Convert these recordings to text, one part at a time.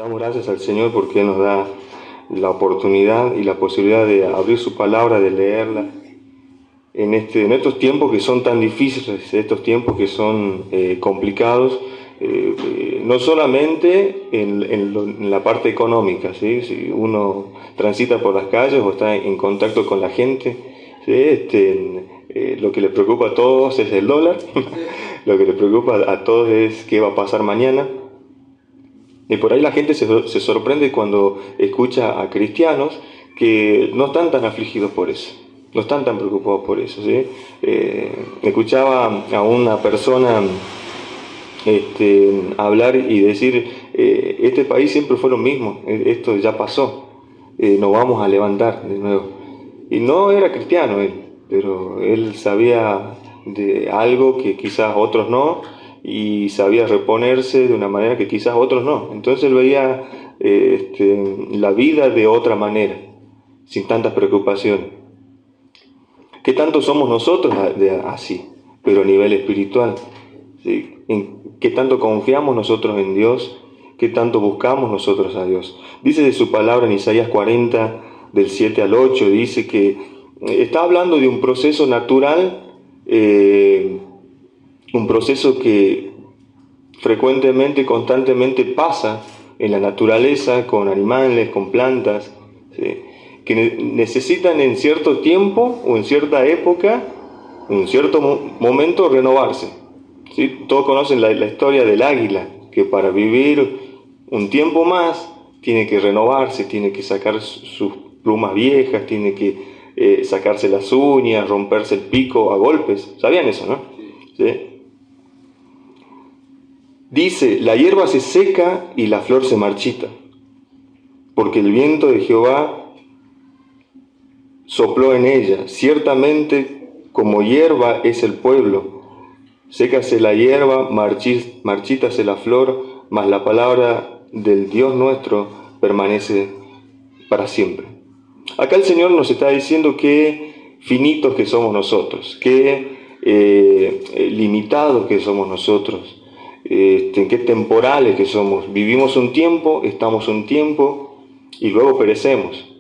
Damos gracias al Señor porque Él nos da la oportunidad y la posibilidad de abrir su palabra, de leerla en estos tiempos que son tan difíciles, estos tiempos que son complicados, no solamente en la parte económica, ¿sí? Si uno transita por las calles o está en contacto con la gente, ¿sí? Lo que le preocupa a todos es el dólar, lo que le preocupa a todos es qué va a pasar mañana. Y por ahí la gente se sorprende cuando escucha a cristianos que no están tan afligidos por eso, no están tan preocupados por eso, ¿sí? Escuchaba a una persona hablar y decir, este país siempre fue lo mismo, esto ya pasó, nos vamos a levantar de nuevo. Y no era cristiano él, pero él sabía de algo que quizás otros no, y sabía reponerse de una manera que quizás otros no. Entonces él veía la vida de otra manera, sin tantas preocupaciones. ¿Qué tanto somos nosotros así, pero a nivel espiritual? ¿Sí? ¿Qué tanto confiamos nosotros en Dios? ¿Qué tanto buscamos nosotros a Dios? Dice de su palabra en Isaías 40, del 7 al 8, dice que está hablando de un proceso natural, un proceso que frecuentemente, constantemente pasa en la naturaleza, con animales, con plantas, ¿sí? Que necesitan en cierto tiempo o en cierta época, en cierto momento, renovarse, ¿sí? Todos conocen la historia del águila, que para vivir un tiempo más tiene que renovarse, tiene que sacar sus plumas viejas, tiene que sacarse las uñas, romperse el pico a golpes. ¿Sabían eso, no? ¿Sí? Dice, la hierba se seca y la flor se marchita, porque el viento de Jehová sopló en ella. Ciertamente como hierba es el pueblo, sécase la hierba, marchítase la flor, mas la palabra del Dios nuestro permanece para siempre. Acá el Señor nos está diciendo que finitos que somos nosotros, que limitados que somos nosotros, qué temporales que somos. Vivimos un tiempo, estamos un tiempo y luego perecemos.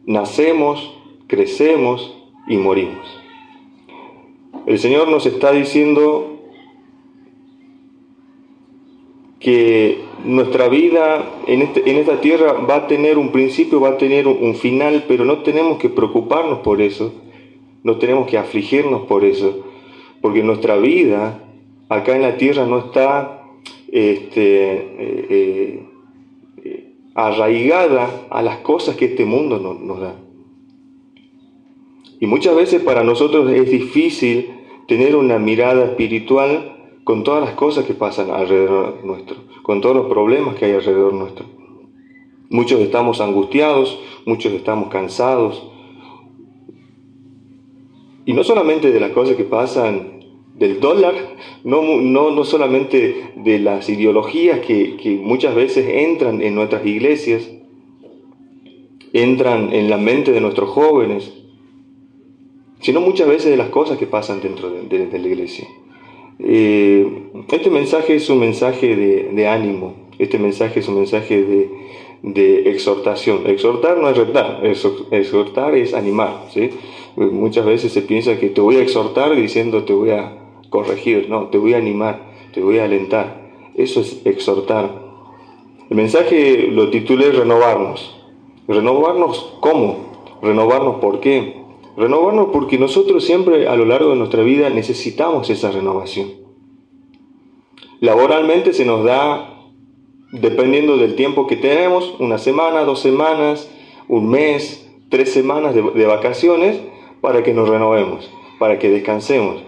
Nacemos, crecemos y morimos. El Señor nos está diciendo que nuestra vida en esta tierra va a tener un principio, va a tener un final, pero no tenemos que preocuparnos por eso, no tenemos que afligirnos por eso, porque nuestra vida acá en la tierra no está arraigada a las cosas que este mundo nos da. Y muchas veces para nosotros es difícil tener una mirada espiritual con todas las cosas que pasan alrededor nuestro, con todos los problemas que hay alrededor nuestro. Muchos estamos angustiados, muchos estamos cansados. Y no solamente de las cosas que pasan del dólar, no solamente de las ideologías que muchas veces entran en nuestras iglesias, entran en la mente de nuestros jóvenes, sino muchas veces de las cosas que pasan dentro de la iglesia. Este mensaje es un mensaje de ánimo, este mensaje es un mensaje de exhortación. Exhortar no es retar, exhortar es animar, ¿sí? Muchas veces se piensa que te voy a exhortar diciendo te voy a corregir, no, te voy a animar, te voy a alentar. Eso es exhortar. El mensaje lo titulé renovarnos. ¿Renovarnos cómo? ¿Renovarnos por qué? Renovarnos porque nosotros siempre a lo largo de nuestra vida necesitamos esa renovación. Laboralmente se nos da, dependiendo del tiempo que tenemos, una semana, 2 semanas, un mes, 3 semanas de vacaciones para que nos renovemos, para que descansemos,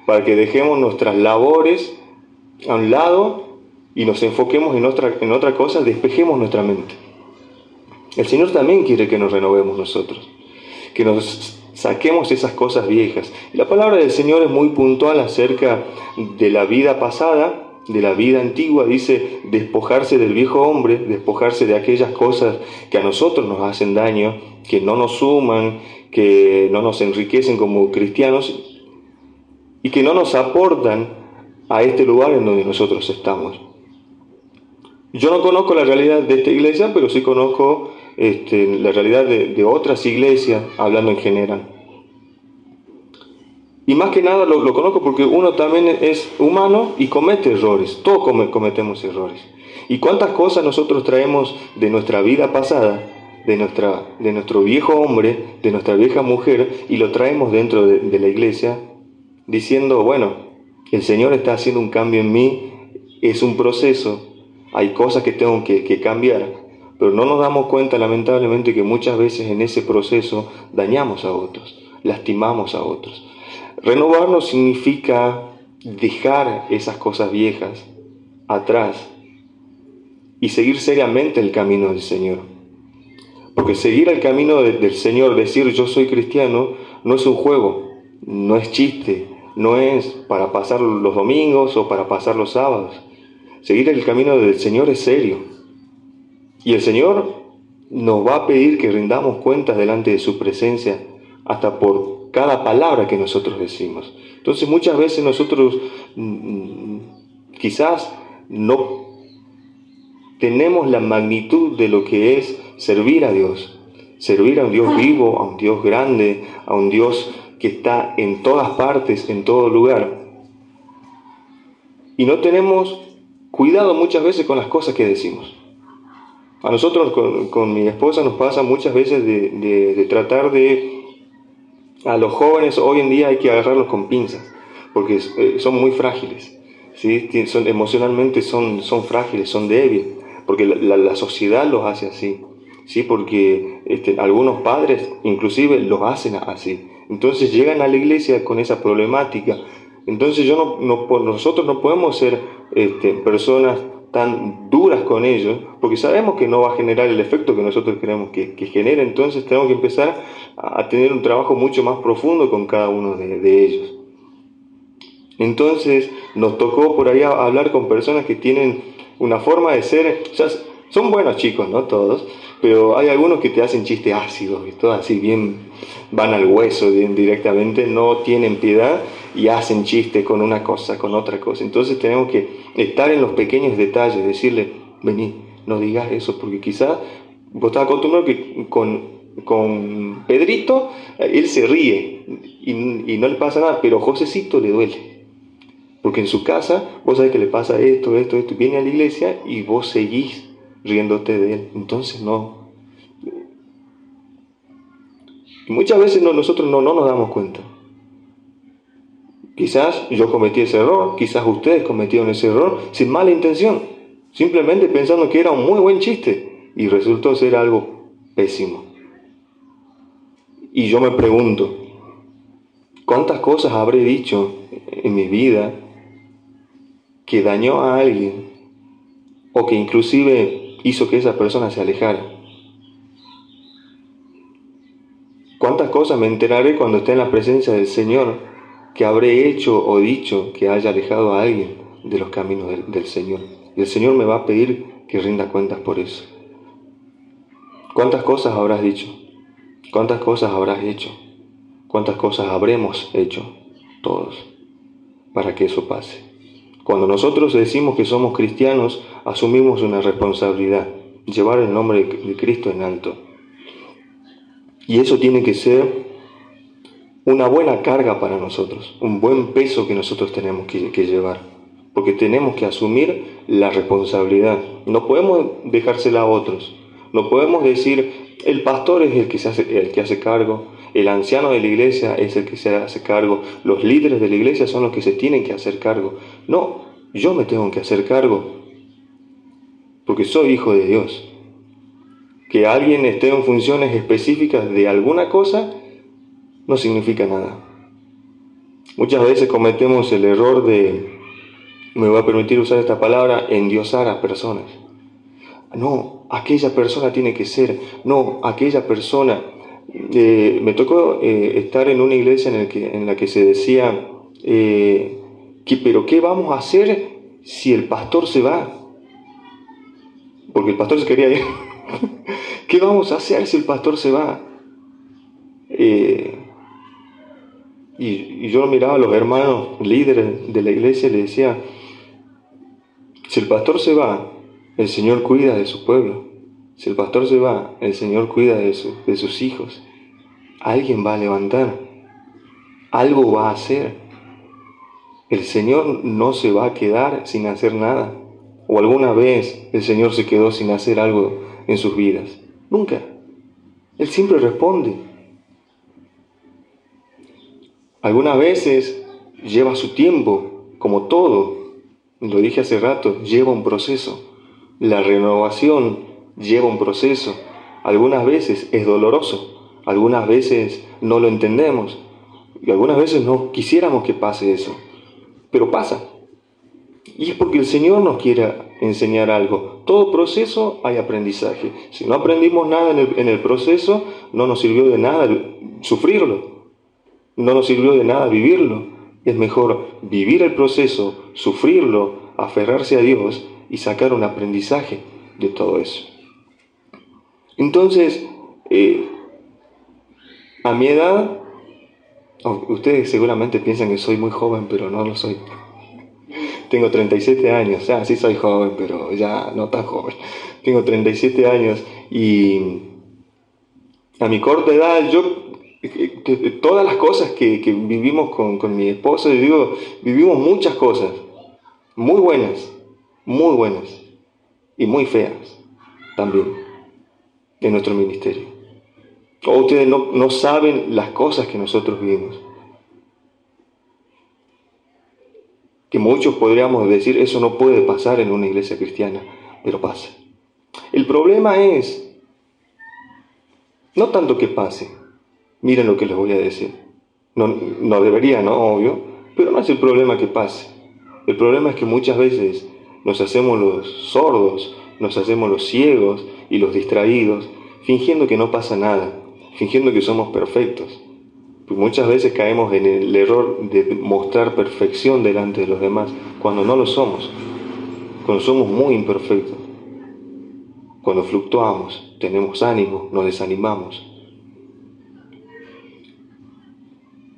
para que dejemos nuestras labores a un lado y nos enfoquemos en otra cosa, despejemos nuestra mente. El Señor también quiere que nos renovemos nosotros, que nos saquemos esas cosas viejas. Y la palabra del Señor es muy puntual acerca de la vida pasada, de la vida antigua. Dice despojarse del viejo hombre, despojarse de aquellas cosas que a nosotros nos hacen daño, que no nos suman, que no nos enriquecen como cristianos y que no nos aportan a este lugar en donde nosotros estamos. Yo no conozco la realidad de esta iglesia, pero sí conozco la realidad de otras iglesias, hablando en general. Y más que nada lo conozco porque uno también es humano y comete errores. Todos cometemos errores. ¿Y cuántas cosas nosotros traemos de nuestra vida pasada, de nuestro viejo hombre, de nuestra vieja mujer, y lo traemos dentro de la iglesia, diciendo, bueno, el Señor está haciendo un cambio en mí, es un proceso, hay cosas que tengo que cambiar, pero no nos damos cuenta, lamentablemente, que muchas veces en ese proceso dañamos a otros, lastimamos a otros. Renovarnos significa dejar esas cosas viejas atrás y seguir seriamente el camino del Señor. Porque seguir el camino del Señor, decir yo soy cristiano, no es un juego, no es chiste, no es para pasar los domingos o para pasar los sábados. Seguir el camino del Señor es serio. Y el Señor nos va a pedir que rindamos cuentas delante de su presencia hasta por cada palabra que nosotros decimos. Entonces muchas veces nosotros quizás no tenemos la magnitud de lo que es servir a Dios. Servir a un Dios vivo, a un Dios grande, a un Dios que está en todas partes, en todo lugar. Y no tenemos cuidado muchas veces con las cosas que decimos. A nosotros con mi esposa nos pasa muchas veces de tratar de... A los jóvenes hoy en día hay que agarrarlos con pinzas, porque son muy frágiles, ¿sí? Emocionalmente son frágiles, son débiles, porque la sociedad los hace así, ¿sí? Porque algunos padres inclusive los hacen así. Entonces llegan a la iglesia con esa problemática. Entonces nosotros no podemos ser personas tan duras con ellos, porque sabemos que no va a generar el efecto que nosotros queremos que genere. Entonces tenemos que empezar a tener un trabajo mucho más profundo con cada uno de ellos. Entonces nos tocó por ahí hablar con personas que tienen una forma de ser, o sea, son buenos chicos, no todos, pero hay algunos que te hacen chistes ácidos y todo así bien, van al hueso directamente, no tienen piedad y hacen chistes con una cosa, con otra cosa. Entonces tenemos que estar en los pequeños detalles, decirle, vení, no digas eso, porque quizás vos estás acostumbrado que con Pedrito él se ríe y no le pasa nada, pero a Josecito le duele. Porque en su casa, vos sabés que le pasa esto, viene a la iglesia y vos seguís riéndote de él. Entonces no. Y muchas veces nosotros no nos damos cuenta. Quizás yo cometí ese error, quizás ustedes cometieron ese error sin mala intención, simplemente pensando que era un muy buen chiste y resultó ser algo pésimo. Y yo me pregunto, ¿cuántas cosas habré dicho en mi vida que dañó a alguien o que inclusive hizo que esa persona se alejara? ¿Cuántas cosas me enteraré cuando esté en la presencia del Señor que habré hecho o dicho que haya alejado a alguien de los caminos del Señor? Y el Señor me va a pedir que rinda cuentas por eso. ¿Cuántas cosas habrás dicho? ¿Cuántas cosas habrás hecho? ¿Cuántas cosas habremos hecho todos para que eso pase? Cuando nosotros decimos que somos cristianos, asumimos una responsabilidad, llevar el nombre de Cristo en alto. Y eso tiene que ser una buena carga para nosotros, un buen peso que nosotros tenemos que llevar, porque tenemos que asumir la responsabilidad. No podemos dejársela a otros, no podemos decir, el pastor es el que hace cargo, el anciano de la iglesia es el que se hace cargo, los líderes de la iglesia son los que se tienen que hacer cargo. No, yo me tengo que hacer cargo, porque soy hijo de Dios. Que alguien esté en funciones específicas de alguna cosa no significa nada. Muchas veces cometemos el error de, me voy a permitir usar esta palabra, endiosar a personas. No, aquella persona tiene que ser, no, aquella persona. Me tocó estar en una iglesia en la que se decía, pero ¿qué vamos a hacer si el pastor se va? Porque el pastor se quería ir. ¿Qué vamos a hacer si el pastor se va? Y yo miraba a los hermanos líderes de la iglesia y les decía, si el pastor se va, el Señor cuida de su pueblo. Si el pastor se va, el Señor cuida de sus hijos. Alguien va a levantar, algo va a hacer. El Señor no se va a quedar sin hacer nada. ¿O alguna vez el Señor se quedó sin hacer algo en sus vidas? Nunca. Él siempre responde. Algunas veces lleva su tiempo, como todo. Lo dije hace rato, lleva un proceso. La renovación lleva un proceso. Algunas veces es doloroso, algunas veces no lo entendemos y algunas veces no quisiéramos que pase eso, pero pasa. Y es porque el Señor nos quiere enseñar algo. Todo proceso hay aprendizaje. Si no aprendimos nada en el proceso, no nos sirvió de nada sufrirlo, no nos sirvió de nada vivirlo. Es mejor vivir el proceso, sufrirlo, aferrarse a Dios y sacar un aprendizaje de todo eso. Entonces, a mi edad, ustedes seguramente piensan que soy muy joven, pero no lo soy. Tengo 37 años, sí soy joven, pero ya no tan joven. Tengo 37 años y a mi corta edad, todas las cosas que vivimos con mi esposa, yo digo, vivimos muchas cosas, muy buenas y muy feas también en nuestro ministerio. O ustedes no saben las cosas que nosotros vivimos. Que muchos podríamos decir, eso no puede pasar en una iglesia cristiana, pero pasa. El problema es, no tanto que pase, miren lo que les voy a decir. No debería, ¿no? Obvio, pero no es el problema que pase. El problema es que muchas veces nos hacemos los sordos, nos hacemos los ciegos y los distraídos, fingiendo que no pasa nada, fingiendo que somos perfectos. Pues muchas veces caemos en el error de mostrar perfección delante de los demás, cuando no lo somos, cuando somos muy imperfectos, cuando fluctuamos, tenemos ánimo, nos desanimamos.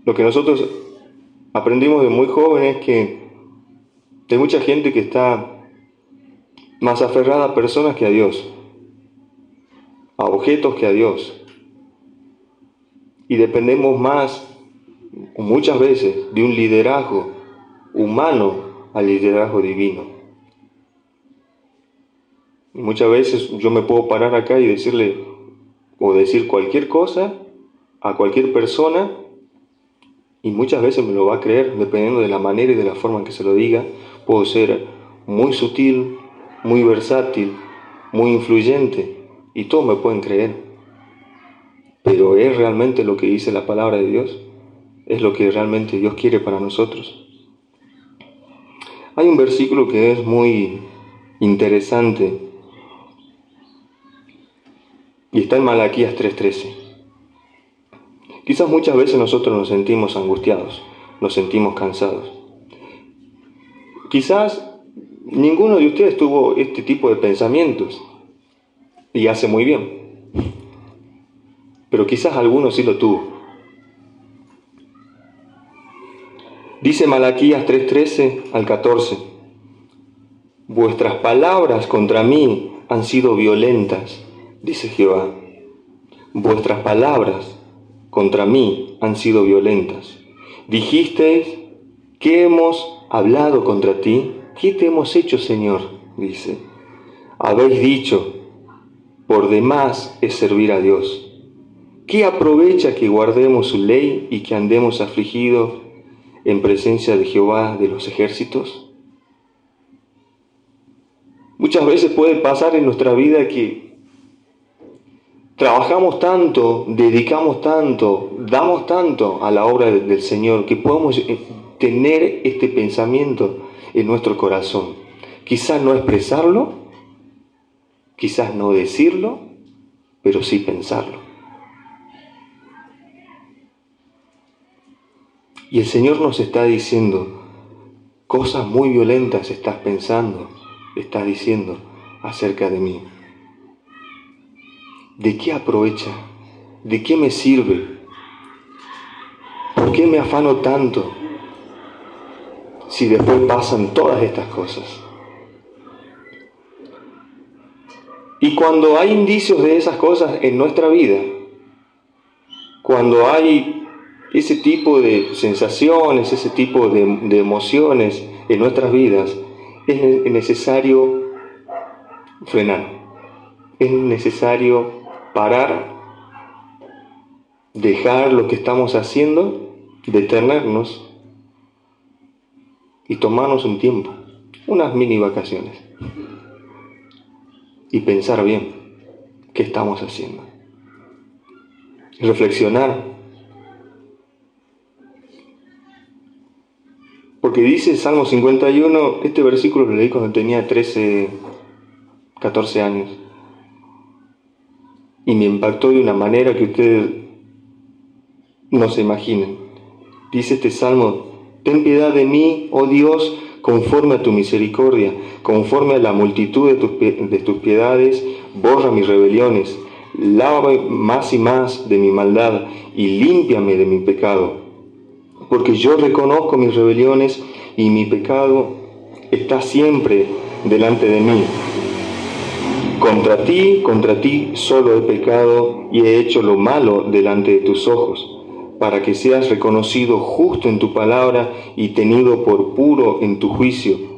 Lo que nosotros aprendimos de muy jóvenes es que hay mucha gente que está más aferrada a personas que a Dios, a objetos que a Dios. Y dependemos más, o muchas veces, de un liderazgo humano al liderazgo divino. Y muchas veces yo me puedo parar acá y decirle, o decir cualquier cosa a cualquier persona, y muchas veces me lo va a creer, dependiendo de la manera y de la forma en que se lo diga. Puedo ser muy sutil, muy versátil, muy influyente, y todos me pueden creer. Pero ¿es realmente lo que dice la palabra de Dios? ¿Es lo que realmente Dios quiere para nosotros? Hay un versículo que es muy interesante y está en Malaquías 3:13. Quizás muchas veces nosotros nos sentimos angustiados, nos sentimos cansados. Quizás ninguno de ustedes tuvo este tipo de pensamientos y hace muy bien. Pero quizás alguno sí lo tuvo. Dice Malaquías 3:13 al 14: vuestras palabras contra mí han sido violentas, dice Jehová. Vuestras palabras contra mí han sido violentas. Dijisteis, ¿qué hemos hablado contra ti? ¿Qué te hemos hecho, Señor? Dice. Habéis dicho, por demás es servir a Dios. ¿Qué aprovecha que guardemos su ley y que andemos afligidos en presencia de Jehová de los ejércitos? Muchas veces puede pasar en nuestra vida que trabajamos tanto, dedicamos tanto, damos tanto a la obra del Señor que podemos tener este pensamiento en nuestro corazón. Quizás no expresarlo, quizás no decirlo, pero sí pensarlo. Y el Señor nos está diciendo, cosas muy violentas estás pensando, estás diciendo acerca de mí. ¿De qué aprovecha? ¿De qué me sirve? ¿Por qué me afano tanto si después pasan todas estas cosas? Y cuando hay indicios de esas cosas en nuestra vida, cuando hay ese tipo de sensaciones, ese tipo de emociones en nuestras vidas, es necesario frenar, es necesario parar, dejar lo que estamos haciendo, detenernos y tomarnos un tiempo, unas mini vacaciones, y pensar bien qué estamos haciendo, reflexionar. Porque dice Salmo 51, este versículo lo leí cuando tenía 13, 14 años, y me impactó de una manera que ustedes no se imaginen. Dice este Salmo: ten piedad de mí, oh Dios, conforme a tu misericordia, conforme a la multitud de tus piedades, borra mis rebeliones, lávame más y más de mi maldad, y límpiame de mi pecado. Porque yo reconozco mis rebeliones, y mi pecado está siempre delante de mí. Contra ti solo he pecado, y he hecho lo malo delante de tus ojos, para que seas reconocido justo en tu palabra y tenido por puro en tu juicio.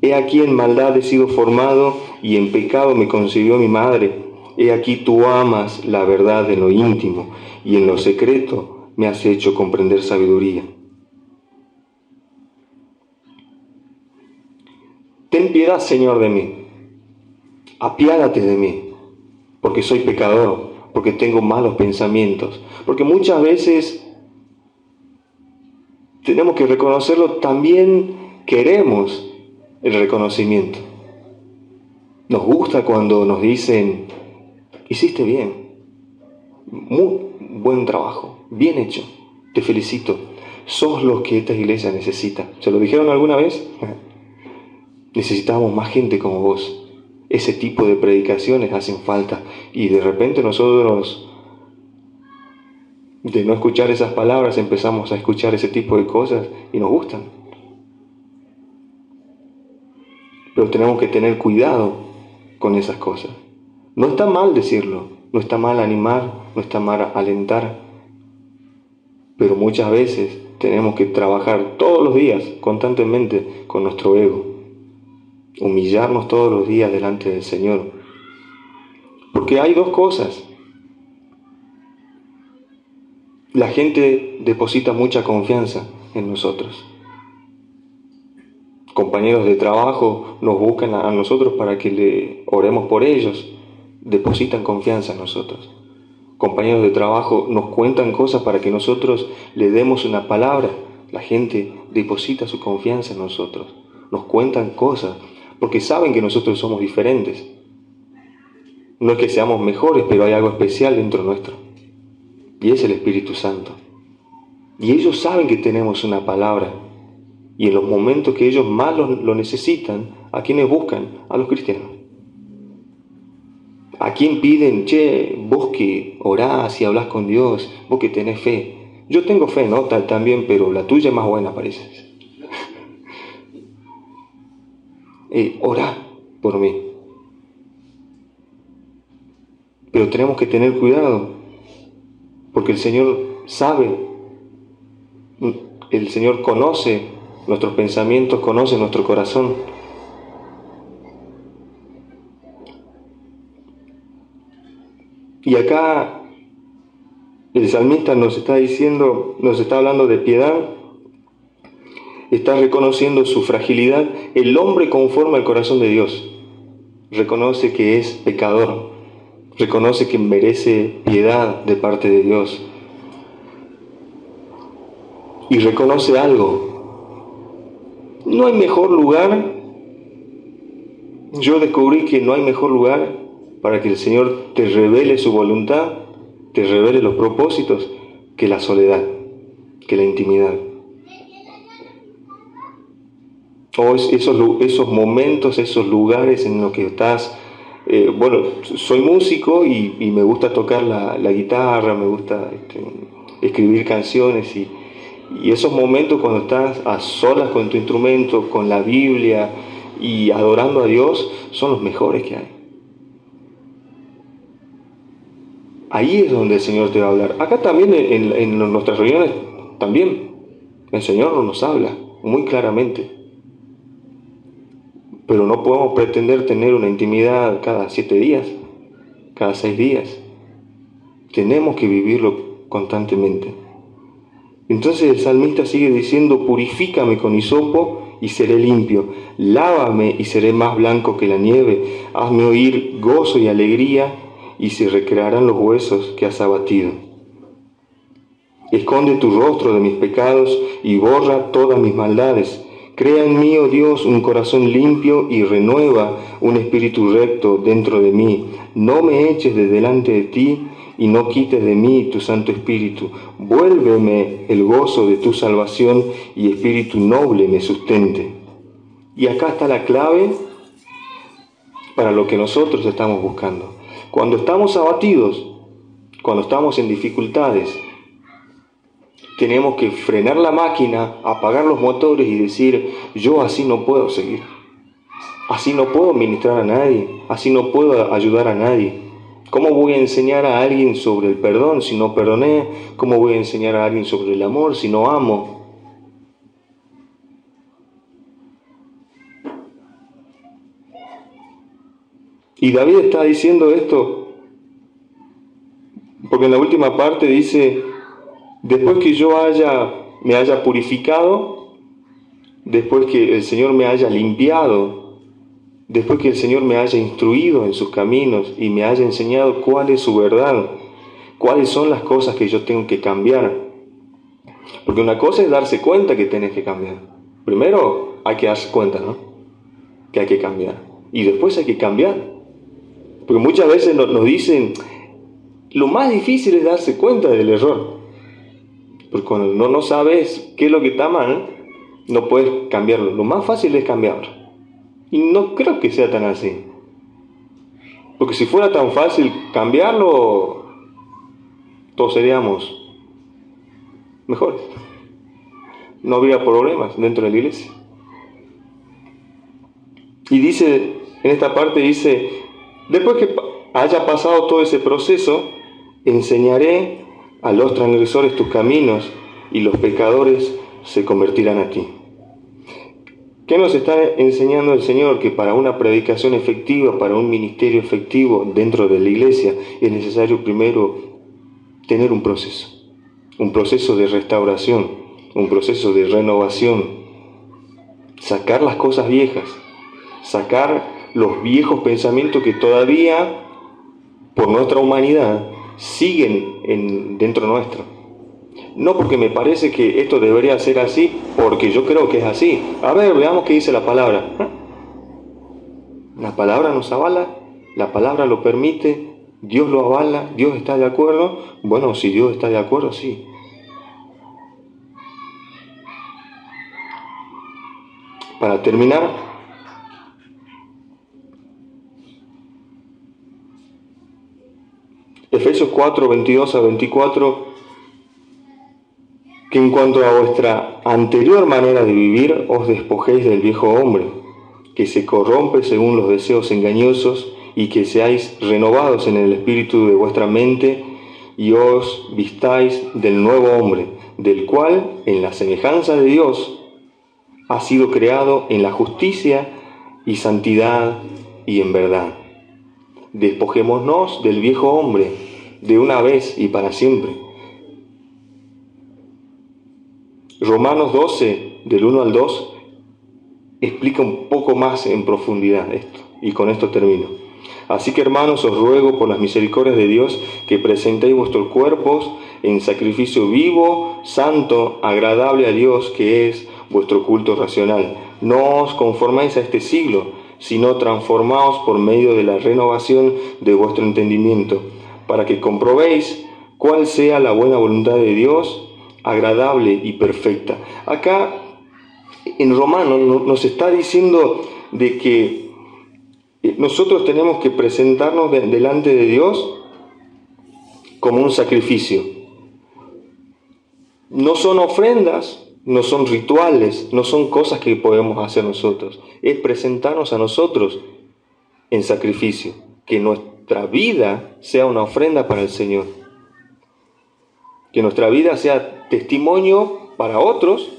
He aquí en maldad he sido formado, y en pecado me concibió mi madre. He aquí tú amas la verdad en lo íntimo, y en lo secreto me has hecho comprender sabiduría. Ten piedad, Señor, de mí. Apiádate de mí, porque soy pecador, porque tengo malos pensamientos, porque muchas veces tenemos que reconocerlo, también queremos el reconocimiento. Nos gusta cuando nos dicen: hiciste bien, muy buen trabajo, bien hecho, te felicito, sos lo que esta iglesia necesita. ¿Se lo dijeron alguna vez? Necesitamos más gente como vos. Ese tipo de predicaciones hacen falta, y de repente nosotros, de no escuchar esas palabras, empezamos a escuchar ese tipo de cosas y nos gustan. Pero tenemos que tener cuidado con esas cosas. No está mal decirlo, no está mal animar, no está mal alentar, pero muchas veces tenemos que trabajar todos los días, constantemente, con nuestro ego. Humillarnos todos los días delante del Señor. Porque hay dos cosas. La gente deposita mucha confianza en nosotros. Compañeros de trabajo nos buscan a nosotros para que le oremos por ellos. Depositan confianza en nosotros. Compañeros de trabajo nos cuentan cosas para que nosotros le demos una palabra. La gente deposita su confianza en nosotros. Nos cuentan cosas porque saben que nosotros somos diferentes. No es que seamos mejores, pero hay algo especial dentro nuestro. Y es el Espíritu Santo. Y ellos saben que tenemos una palabra. Y en los momentos que ellos más lo necesitan, ¿a quiénes buscan? A los cristianos. ¿A quién piden? Che, vos que orás y hablás con Dios, vos que tenés fe. Yo tengo fe, ¿no? También, pero la tuya es más buena, parece. Orá por mí. Pero tenemos que tener cuidado, porque el Señor sabe, el Señor conoce nuestros pensamientos, conoce nuestro corazón. Y acá el salmista nos está diciendo, nos está hablando de piedad, está reconociendo su fragilidad. El hombre conforme al corazón de Dios reconoce que es pecador, reconoce que merece piedad de parte de Dios. Y reconoce algo. No hay mejor lugar. Yo descubrí que no hay mejor lugar para que el Señor te revele su voluntad, te revele los propósitos, que la soledad, que la intimidad. O esos momentos, esos lugares en los que estás. Bueno, soy músico y me gusta tocar la guitarra, me gusta escribir canciones, y esos momentos cuando estás a solas con tu instrumento, con la Biblia y adorando a Dios, son los mejores que hay. Ahí es donde el Señor te va a hablar. Acá también en nuestras reuniones, también el Señor nos habla muy claramente. Pero no podemos pretender tener una intimidad cada 7 días, cada 6 días. Tenemos que vivirlo constantemente. Entonces el salmista sigue diciendo: purifícame con hisopo y seré limpio, lávame y seré más blanco que la nieve, hazme oír gozo y alegría, y se recrearán los huesos que has abatido. Esconde tu rostro de mis pecados y borra todas mis maldades. Crea en mí, oh Dios, un corazón limpio y renueva un espíritu recto dentro de mí. No me eches de delante de ti y no quites de mí tu Santo Espíritu. Vuélveme el gozo de tu salvación y espíritu noble me sustente. Y acá está la clave para lo que nosotros estamos buscando. Cuando estamos abatidos, cuando estamos en dificultades, tenemos que frenar la máquina, apagar los motores y decir: yo así no puedo seguir. Así no puedo ministrar a nadie, así no puedo ayudar a nadie. ¿Cómo voy a enseñar a alguien sobre el perdón si no perdoné? ¿Cómo voy a enseñar a alguien sobre el amor si no amo? Y David está diciendo esto porque en la última parte dice: después que yo me haya purificado, después que el Señor me haya limpiado, después que el Señor me haya instruido en sus caminos y me haya enseñado cuál es su verdad, cuáles son las cosas que yo tengo que cambiar. Porque una cosa es darse cuenta que tenés que cambiar. Primero hay que darse cuenta, ¿no?, que hay que cambiar. Y después hay que cambiar. Porque muchas veces nos dicen: lo más difícil es darse cuenta del error. Porque cuando no sabes qué es lo que está mal, no puedes cambiarlo. Lo más fácil es cambiarlo. Y no creo que sea tan así. Porque si fuera tan fácil cambiarlo, todos seríamos mejores. No habría problemas dentro de la iglesia. Y dice, en esta parte dice: después que haya pasado todo ese proceso, enseñaré a los transgresores tus caminos y los pecadores se convertirán a ti. ¿Qué nos está enseñando el Señor? Que para una predicación efectiva, para un ministerio efectivo dentro de la iglesia, es necesario primero tener un proceso de restauración, un proceso de renovación, sacar las cosas viejas, sacar los viejos pensamientos que todavía, por nuestra humanidad, siguen dentro nuestro. No porque me parece que esto debería ser así, porque yo creo que es así. A ver, veamos qué dice la palabra. La palabra nos avala, la palabra lo permite, Dios lo avala, Dios está de acuerdo. Bueno, si Dios está de acuerdo, sí. Para terminar, Efesios 4, 22 a 24, que en cuanto a vuestra anterior manera de vivir, os despojéis del viejo hombre, que se corrompe según los deseos engañosos, y que seáis renovados en el espíritu de vuestra mente, y os vistáis del nuevo hombre, del cual, en la semejanza de Dios, ha sido creado en la justicia y santidad y en verdad. Despojémonos del viejo hombre de una vez y para siempre. Romanos 12, del 1 al 2, explica un poco más en profundidad esto, y con esto termino. Así que, hermanos, os ruego por las misericordias de Dios que presentéis vuestros cuerpos en sacrificio vivo, santo, agradable a Dios, que es vuestro culto racional. No os conforméis a este siglo, sino transformaos por medio de la renovación de vuestro entendimiento, para que comprobéis cuál sea la buena voluntad de Dios, agradable y perfecta. Acá en Romanos nos está diciendo de que nosotros tenemos que presentarnos delante de Dios como un sacrificio. No son ofrendas, no son rituales, no son cosas que podemos hacer nosotros. Es presentarnos a nosotros en sacrificio, que nuestra vida sea una ofrenda para el Señor. Que nuestra vida sea testimonio para otros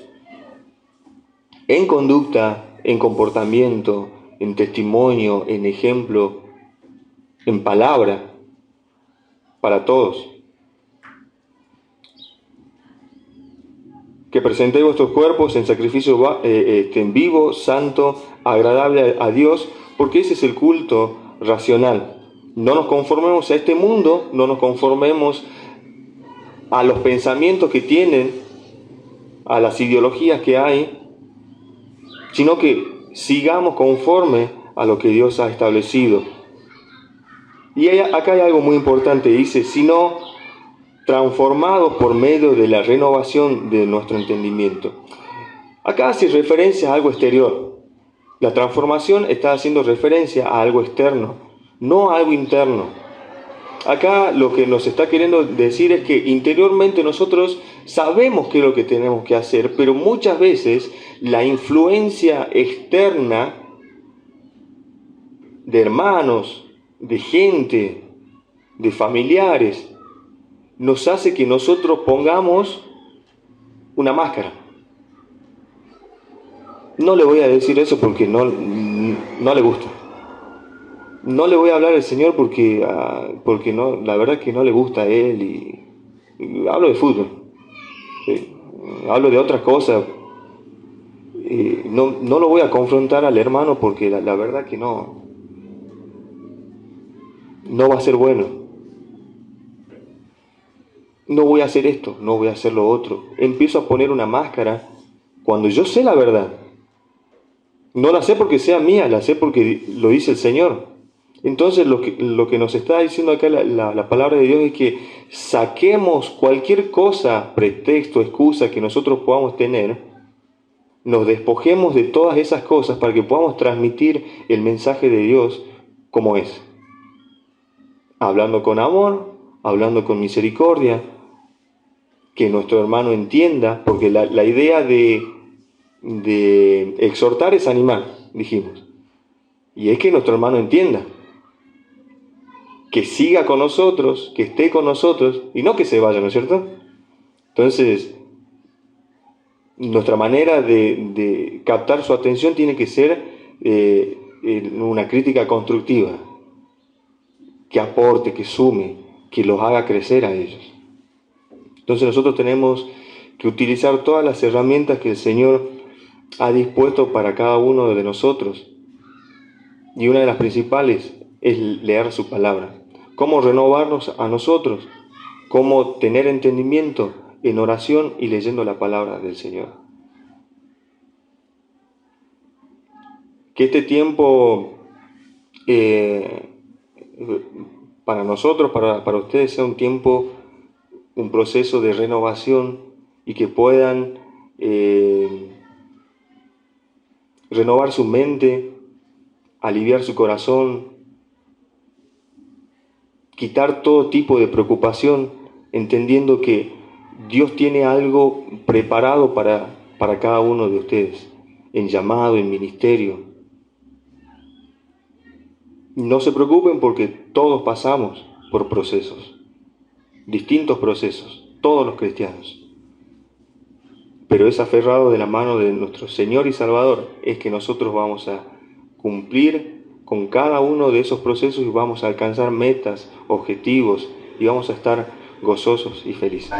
en conducta, en comportamiento, en testimonio, en ejemplo, en palabra, para todos. Que presentéis vuestros cuerpos en sacrificio en vivo, santo, agradable a Dios, porque ese es el culto racional. No nos conformemos a este mundo, no nos conformemos a los pensamientos que tienen, a las ideologías que hay, sino que sigamos conforme a lo que Dios ha establecido. Y acá hay algo muy importante, dice, sino transformados por medio de la renovación de nuestro entendimiento. Acá hace referencia a algo exterior. La transformación está haciendo referencia a algo externo, no a algo interno. Acá lo que nos está queriendo decir es que interiormente nosotros sabemos qué es lo que tenemos que hacer, pero muchas veces la influencia externa de hermanos, de gente, de familiares, nos hace que nosotros pongamos una máscara. No le voy a decir eso porque no le gusta. No le voy a hablar al Señor porque no, la verdad es que no le gusta a Él. Y hablo de fútbol, ¿sí? Hablo de otras cosas. No lo voy a confrontar al hermano porque la verdad que no va a ser bueno. No voy a hacer esto, no voy a hacer lo otro. Empiezo a poner una máscara cuando yo sé la verdad. No la sé porque sea mía, la sé porque lo dice el Señor. Entonces lo que nos está diciendo acá la palabra de Dios es que saquemos cualquier cosa, pretexto, excusa que nosotros podamos tener, nos despojemos de todas esas cosas para que podamos transmitir el mensaje de Dios como es. Hablando con amor, hablando con misericordia, que nuestro hermano entienda, porque la idea de exhortar es animar, dijimos. Y es que nuestro hermano entienda, que siga con nosotros, que esté con nosotros, y no que se vaya, ¿no es cierto? Entonces, nuestra manera de captar su atención tiene que ser una crítica constructiva, que aporte, que sume, que los haga crecer a ellos. Entonces nosotros tenemos que utilizar todas las herramientas que el Señor ha dispuesto para cada uno de nosotros. Y una de las principales es leer su palabra. Cómo renovarnos a nosotros, cómo tener entendimiento en oración y leyendo la palabra del Señor. Que este tiempo para nosotros, para ustedes, sea un tiempo, un proceso de renovación y que puedan renovar su mente, aliviar su corazón, quitar todo tipo de preocupación, entendiendo que Dios tiene algo preparado para cada uno de ustedes, en llamado, en ministerio. No se preocupen porque todos pasamos por procesos, distintos procesos, todos los cristianos. Pero es aferrado de la mano de nuestro Señor y Salvador, es que nosotros vamos a cumplir con cada uno de esos procesos y vamos a alcanzar metas, objetivos y vamos a estar gozosos y felices.